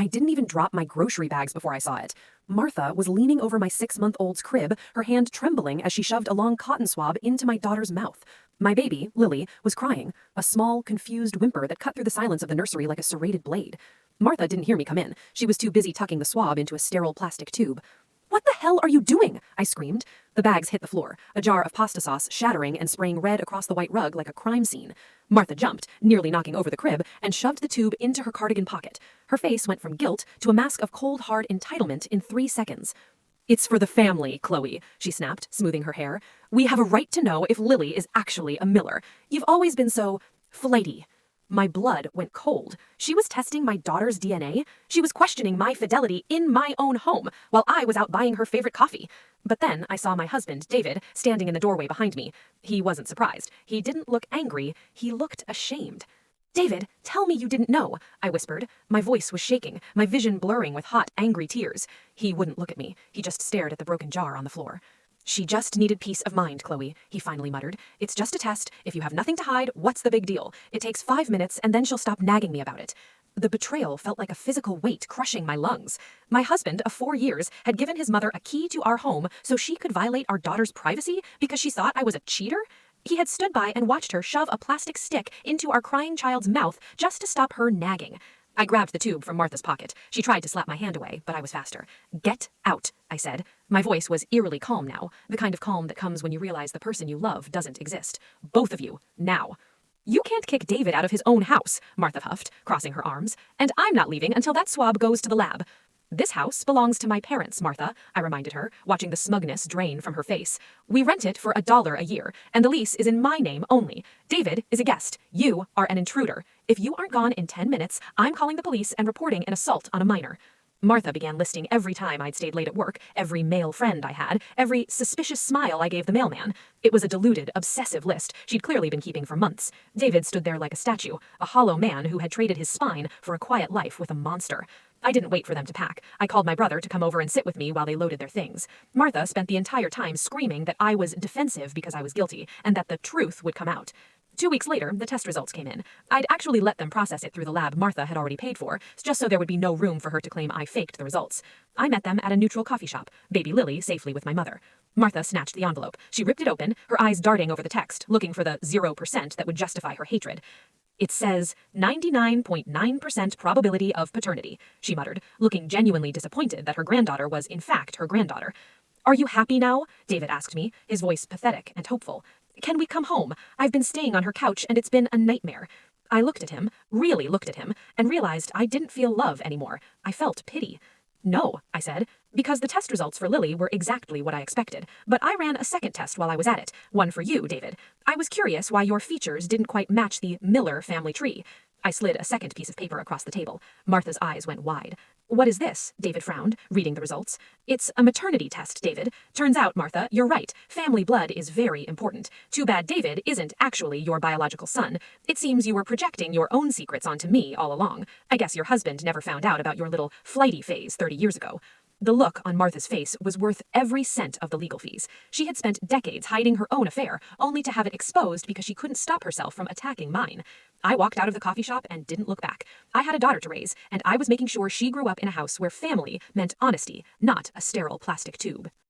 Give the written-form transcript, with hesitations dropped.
I didn't even drop my grocery bags before I saw it. Martha was leaning over my 6-month-old's crib, her hand trembling as she shoved a long cotton swab into my daughter's mouth. My baby, Lily, was crying, a small, confused whimper that cut through the silence of the nursery like a serrated blade. Martha didn't hear me come in. She was too busy tucking the swab into a sterile plastic tube. "What the hell are you doing?" I screamed. The bags hit the floor, a jar of pasta sauce shattering and spraying red across the white rug like a crime scene. Martha jumped, nearly knocking over the crib, and shoved the tube into her cardigan pocket. Her face went from guilt to a mask of cold, hard entitlement in 3 seconds. "It's for the family, Chloe," she snapped, smoothing her hair. "We have a right to know if Lily is actually a Miller. You've always been so flighty." My blood went cold. She was testing my daughter's DNA. She was questioning my fidelity in my own home while I was out buying her favorite coffee. But then I saw my husband, David, standing in the doorway behind me. He wasn't surprised. He didn't look angry. He looked ashamed. "David, tell me you didn't know," I whispered. My voice was shaking, my vision blurring with hot, angry tears. He wouldn't look at me. He just stared at the broken jar on the floor. "She just needed peace of mind, Chloe," he finally muttered. "It's just a test. If you have nothing to hide, what's the big deal? It takes 5 minutes, and then she'll stop nagging me about it." The betrayal felt like a physical weight crushing my lungs. My husband of 4 years had given his mother a key to our home so she could violate our daughter's privacy because she thought I was a cheater? He had stood by and watched her shove a plastic stick into our crying child's mouth just to stop her nagging. I grabbed the tube from Martha's pocket. She tried to slap my hand away, but I was faster. "Get out," I said. My voice was eerily calm now, the kind of calm that comes when you realize the person you love doesn't exist. "Both of you, now." "You can't kick David out of his own house," Martha huffed, crossing her arms. "And I'm not leaving until that swab goes to the lab." "This house belongs to my parents, Martha," I reminded her, watching the smugness drain from her face. "We rent it for $1 a year, and the lease is in my name only. David is a guest. You are an intruder. If you aren't gone in 10 minutes, I'm calling the police and reporting an assault on a minor." Martha began listing every time I'd stayed late at work, every male friend I had, every suspicious smile I gave the mailman. It was a deluded, obsessive list she'd clearly been keeping for months. David stood there like a statue, a hollow man who had traded his spine for a quiet life with a monster. I didn't wait for them to pack. I called my brother to come over and sit with me while they loaded their things. Martha spent the entire time screaming that I was defensive because I was guilty, and that the truth would come out. 2 weeks later, the test results came in. I'd actually let them process it through the lab Martha had already paid for, just so there would be no room for her to claim I faked the results. I met them at a neutral coffee shop, baby Lily safely with my mother. Martha snatched the envelope. She ripped it open, her eyes darting over the text, looking for the 0% that would justify her hatred. "It says 99.9% probability of paternity," she muttered, looking genuinely disappointed that her granddaughter was in fact her granddaughter. "Are you happy now?" David asked me, his voice pathetic and hopeful. "Can we come home? I've been staying on her couch and it's been a nightmare." I looked at him, really looked at him, and realized I didn't feel love anymore. I felt pity. "No," I said, "because the test results for Lily were exactly what I expected. But I ran a second test while I was at it, one for you, David. I was curious why your features didn't quite match the Miller family tree." I slid a second piece of paper across the table. Martha's eyes went wide. "What is this?" David frowned, reading the results. "It's a maternity test, David. Turns out, Martha, you're right. Family blood is very important. Too bad David isn't actually your biological son. It seems you were projecting your own secrets onto me all along. I guess your husband never found out about your little flighty phase 30 years ago." The look on Martha's face was worth every cent of the legal fees. She had spent decades hiding her own affair, only to have it exposed because she couldn't stop herself from attacking mine. I walked out of the coffee shop and didn't look back. I had a daughter to raise, and I was making sure she grew up in a house where family meant honesty, not a sterile plastic tube.